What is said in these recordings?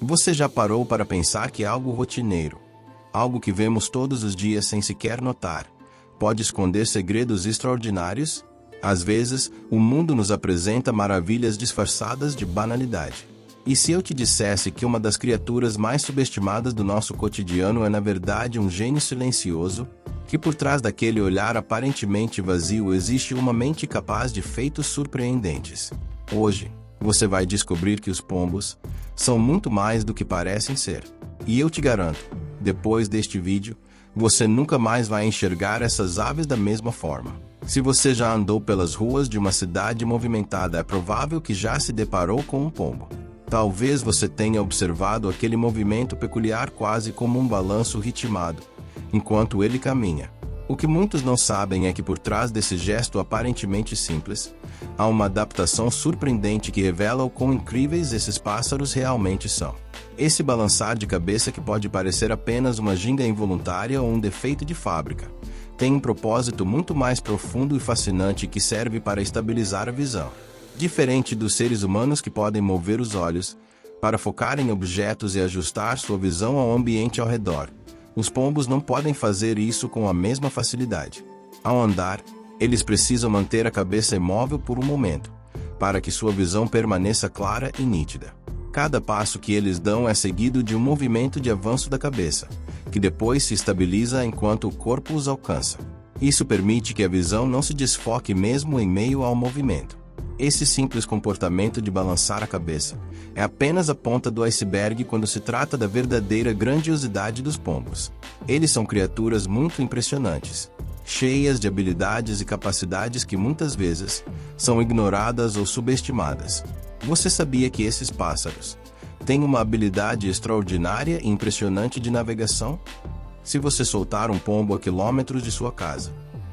Você já parou para pensar que algo rotineiro, algo que vemos todos os dias sem sequer notar, pode esconder segredos extraordinários? Às vezes, o mundo nos apresenta maravilhas disfarçadas de banalidade. E se eu te dissesse que uma das criaturas mais subestimadas do nosso cotidiano é na verdade um gênio silencioso? Que por trás daquele olhar aparentemente vazio existe uma mente capaz de feitos surpreendentes. Hoje, você vai descobrir que os pombos são muito mais do que parecem ser. E eu te garanto, depois deste vídeo, você nunca mais vai enxergar essas aves da mesma forma. Se você já andou pelas ruas de uma cidade movimentada, é provável que já se deparou com um pombo. Talvez você tenha observado aquele movimento peculiar quase como um balanço ritmado, enquanto ele caminha. O que muitos não sabem é que por trás desse gesto aparentemente simples, há uma adaptação surpreendente que revela o quão incríveis esses pássaros realmente são. Esse balançar de cabeça, que pode parecer apenas uma ginga involuntária ou um defeito de fábrica, tem um propósito muito mais profundo e fascinante que serve para estabilizar a visão. Diferente dos seres humanos que podem mover os olhos para focar em objetos e ajustar sua visão ao ambiente ao redor, os pombos não podem fazer isso com a mesma facilidade. Ao andar, eles precisam manter a cabeça imóvel por um momento, para que sua visão permaneça clara e nítida. Cada passo que eles dão é seguido de um movimento de avanço da cabeça, que depois se estabiliza enquanto o corpo os alcança. Isso permite que a visão não se desfoque mesmo em meio ao movimento. Esse simples comportamento de balançar a cabeça é apenas a ponta do iceberg quando se trata da verdadeira grandiosidade dos pombos. Eles são criaturas muito impressionantes, cheias de habilidades e capacidades que muitas vezes são ignoradas ou subestimadas. Você sabia que esses pássaros têm uma habilidade extraordinária e impressionante de navegação? Se você soltar um pombo a quilômetros de sua casa,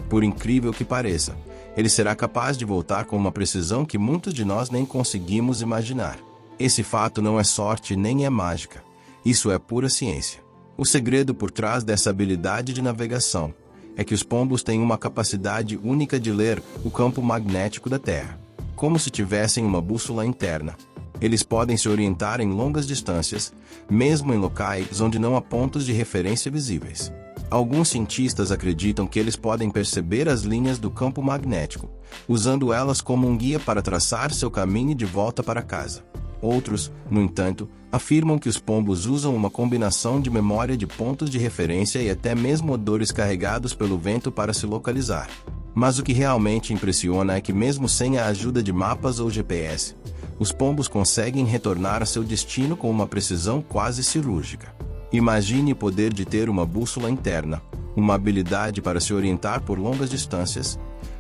por incrível que pareça, ele será capaz de voltar com uma precisão que muitos de nós nem conseguimos imaginar. Esse fato não é sorte nem é mágica. Isso é pura ciência. O segredo por trás dessa habilidade de navegação é que os pombos têm uma capacidade única de ler o campo magnético da Terra, como se tivessem uma bússola interna. Eles podem se orientar em longas distâncias, mesmo em locais onde não há pontos de referência visíveis. Alguns cientistas acreditam que eles podem perceber as linhas do campo magnético, usando elas como um guia para traçar seu caminho de volta para casa. Outros, no entanto, afirmam que os pombos usam uma combinação de memória de pontos de referência e até mesmo odores carregados pelo vento para se localizar. Mas o que realmente impressiona é que, mesmo sem a ajuda de mapas ou GPS, os pombos conseguem retornar a seu destino com uma precisão quase cirúrgica. Imagine o poder de ter uma bússola interna, uma habilidade para se orientar por longas distâncias,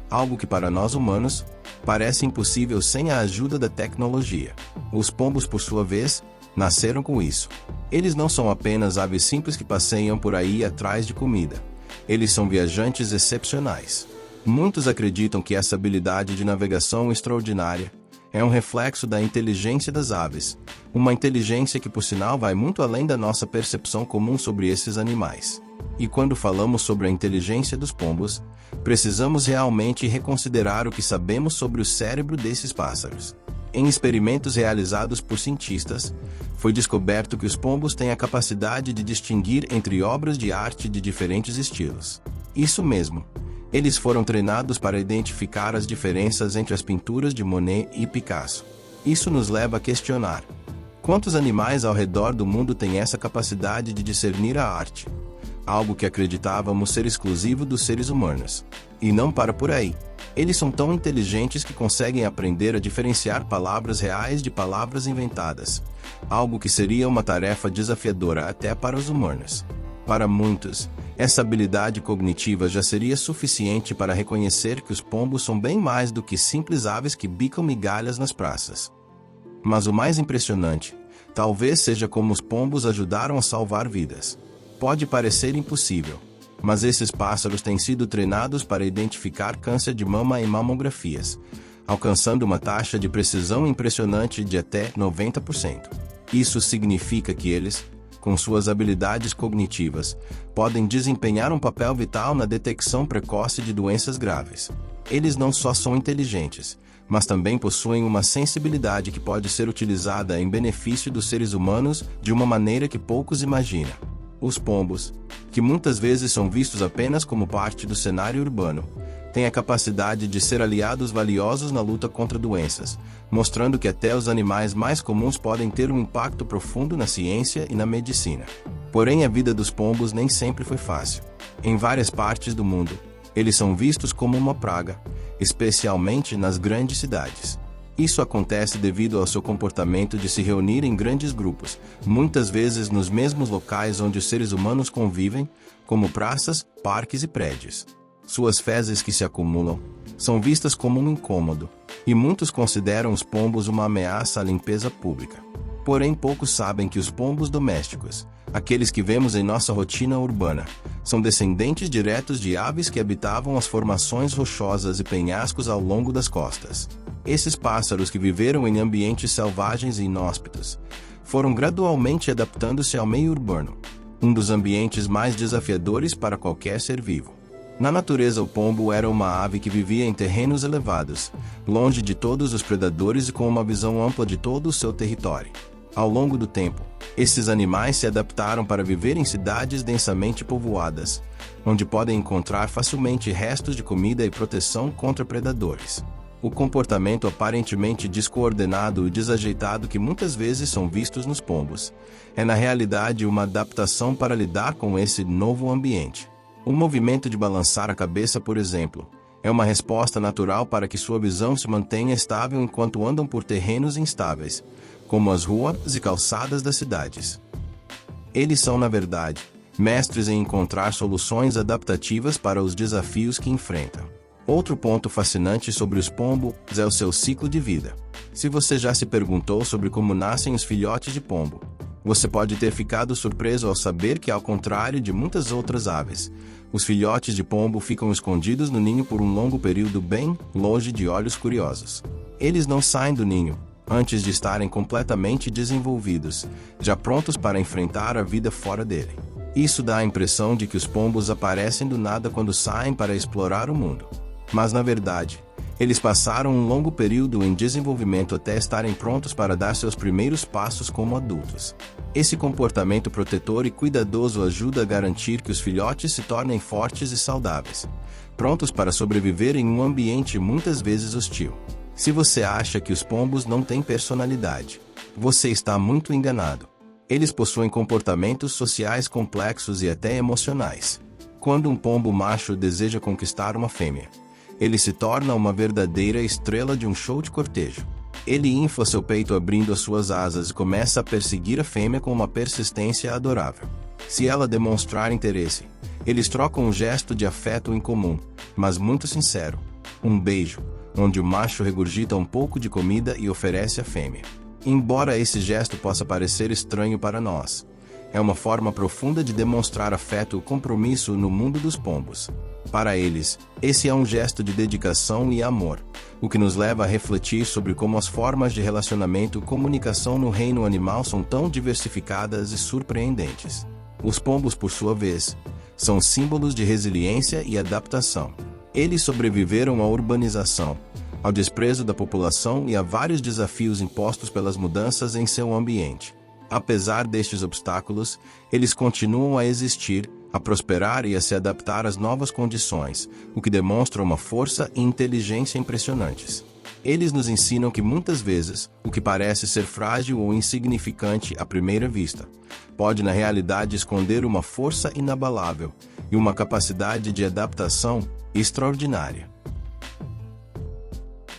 algo que para nós humanos parece impossível sem a ajuda da tecnologia. Os pombos, por sua vez, nasceram com isso. Eles não são apenas aves simples que passeiam por aí atrás de comida. Eles são viajantes excepcionais. Muitos acreditam que essa habilidade de navegação extraordinária é um reflexo da inteligência das aves, uma inteligência que, por sinal, vai muito além da nossa percepção comum sobre esses animais. E quando falamos sobre a inteligência dos pombos, precisamos realmente reconsiderar o que sabemos sobre o cérebro desses pássaros. Em experimentos realizados por cientistas, foi descoberto que os pombos têm a capacidade de distinguir entre obras de arte de diferentes estilos. Isso mesmo. Eles foram treinados para identificar as diferenças entre as pinturas de Monet e Picasso. Isso nos leva a questionar: quantos animais ao redor do mundo têm essa capacidade de discernir a arte? Algo que acreditávamos ser exclusivo dos seres humanos. E não para por aí. Eles são tão inteligentes que conseguem aprender a diferenciar palavras reais de palavras inventadas, algo que seria uma tarefa desafiadora até para os humanos. Para muitos, essa habilidade cognitiva já seria suficiente para reconhecer que os pombos são bem mais do que simples aves que bicam migalhas nas praças. Mas o mais impressionante, talvez seja como os pombos ajudaram a salvar vidas. Pode parecer impossível, mas esses pássaros têm sido treinados para identificar câncer de mama em mamografias, alcançando uma taxa de precisão impressionante de até 90%. Isso significa que eles, com suas habilidades cognitivas, podem desempenhar um papel vital na detecção precoce de doenças graves. Eles não só são inteligentes, mas também possuem uma sensibilidade que pode ser utilizada em benefício dos seres humanos de uma maneira que poucos imaginam. Os pombos, que muitas vezes são vistos apenas como parte do cenário urbano, têm a capacidade de ser aliados valiosos na luta contra doenças, mostrando que até os animais mais comuns podem ter um impacto profundo na ciência e na medicina. Porém, a vida dos pombos nem sempre foi fácil. Em várias partes do mundo, eles são vistos como uma praga, especialmente nas grandes cidades. Isso acontece devido ao seu comportamento de se reunir em grandes grupos, muitas vezes nos mesmos locais onde os seres humanos convivem, como praças, parques e prédios. Suas fezes que se acumulam são vistas como um incômodo, e muitos consideram os pombos uma ameaça à limpeza pública. Porém, poucos sabem que os pombos domésticos, aqueles que vemos em nossa rotina urbana, são descendentes diretos de aves que habitavam as formações rochosas e penhascos ao longo das costas. Esses pássaros que viveram em ambientes selvagens e inóspitos, foram gradualmente adaptando-se ao meio urbano, um dos ambientes mais desafiadores para qualquer ser vivo. Na natureza, o pombo era uma ave que vivia em terrenos elevados, longe de todos os predadores e com uma visão ampla de todo o seu território. Ao longo do tempo, esses animais se adaptaram para viver em cidades densamente povoadas, onde podem encontrar facilmente restos de comida e proteção contra predadores. O comportamento aparentemente descoordenado e desajeitado que muitas vezes são vistos nos pombos, é na realidade uma adaptação para lidar com esse novo ambiente. O movimento de balançar a cabeça, por exemplo, é uma resposta natural para que sua visão se mantenha estável enquanto andam por terrenos instáveis, como as ruas e calçadas das cidades. Eles são, na verdade, mestres em encontrar soluções adaptativas para os desafios que enfrentam. Outro ponto fascinante sobre os pombos é o seu ciclo de vida. Se você já se perguntou sobre como nascem os filhotes de pombo, você pode ter ficado surpreso ao saber que, ao contrário de muitas outras aves, os filhotes de pombo ficam escondidos no ninho por um longo período bem longe de olhos curiosos. Eles não saem do ninho antes de estarem completamente desenvolvidos, já prontos para enfrentar a vida fora dele. Isso dá a impressão de que os pombos aparecem do nada quando saem para explorar o mundo. Mas, na verdade, eles passaram um longo período em desenvolvimento até estarem prontos para dar seus primeiros passos como adultos. Esse comportamento protetor e cuidadoso ajuda a garantir que os filhotes se tornem fortes e saudáveis, prontos para sobreviver em um ambiente muitas vezes hostil. Se você acha que os pombos não têm personalidade, você está muito enganado. Eles possuem comportamentos sociais complexos e até emocionais. Quando um pombo macho deseja conquistar uma fêmea, ele se torna uma verdadeira estrela de um show de cortejo. Ele infla seu peito abrindo as suas asas e começa a perseguir a fêmea com uma persistência adorável. Se ela demonstrar interesse, eles trocam um gesto de afeto incomum, mas muito sincero, um beijo, onde o macho regurgita um pouco de comida e oferece à fêmea. Embora esse gesto possa parecer estranho para nós, é uma forma profunda de demonstrar afeto e compromisso no mundo dos pombos. Para eles, esse é um gesto de dedicação e amor, o que nos leva a refletir sobre como as formas de relacionamento e comunicação no reino animal são tão diversificadas e surpreendentes. Os pombos, por sua vez, são símbolos de resiliência e adaptação. Eles sobreviveram à urbanização, ao desprezo da população e a vários desafios impostos pelas mudanças em seu ambiente. Apesar destes obstáculos, eles continuam a existir, a prosperar e a se adaptar às novas condições, o que demonstra uma força e inteligência impressionantes. Eles nos ensinam que muitas vezes, o que parece ser frágil ou insignificante à primeira vista, pode na realidade esconder uma força inabalável e uma capacidade de adaptação extraordinária.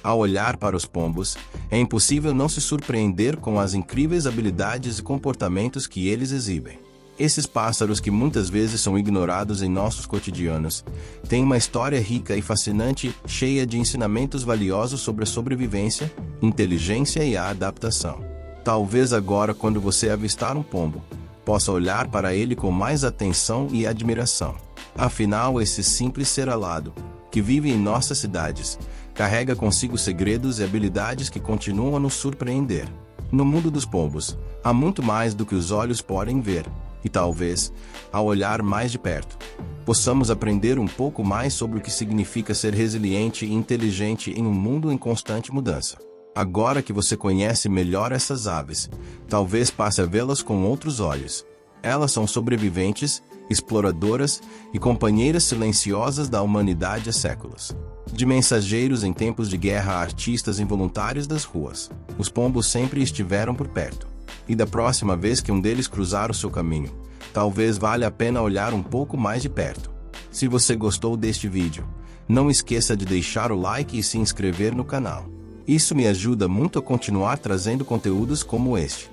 Ao olhar para os pombos, é impossível não se surpreender com as incríveis habilidades e comportamentos que eles exibem. Esses pássaros, que muitas vezes são ignorados em nossos cotidianos, têm uma história rica e fascinante, cheia de ensinamentos valiosos sobre a sobrevivência, inteligência e a adaptação. Talvez agora, quando você avistar um pombo, possa olhar para ele com mais atenção e admiração. Afinal, esse simples ser alado, que vive em nossas cidades, carrega consigo segredos e habilidades que continuam a nos surpreender. No mundo dos pombos, há muito mais do que os olhos podem ver, e talvez, ao olhar mais de perto, possamos aprender um pouco mais sobre o que significa ser resiliente e inteligente em um mundo em constante mudança. Agora que você conhece melhor essas aves, talvez passe a vê-las com outros olhos. Elas são sobreviventes, exploradoras e companheiras silenciosas da humanidade há séculos. De mensageiros em tempos de guerra a artistas involuntários das ruas, os pombos sempre estiveram por perto. E da próxima vez que um deles cruzar o seu caminho, talvez valha a pena olhar um pouco mais de perto. Se você gostou deste vídeo, não esqueça de deixar o like e se inscrever no canal. Isso me ajuda muito a continuar trazendo conteúdos como este.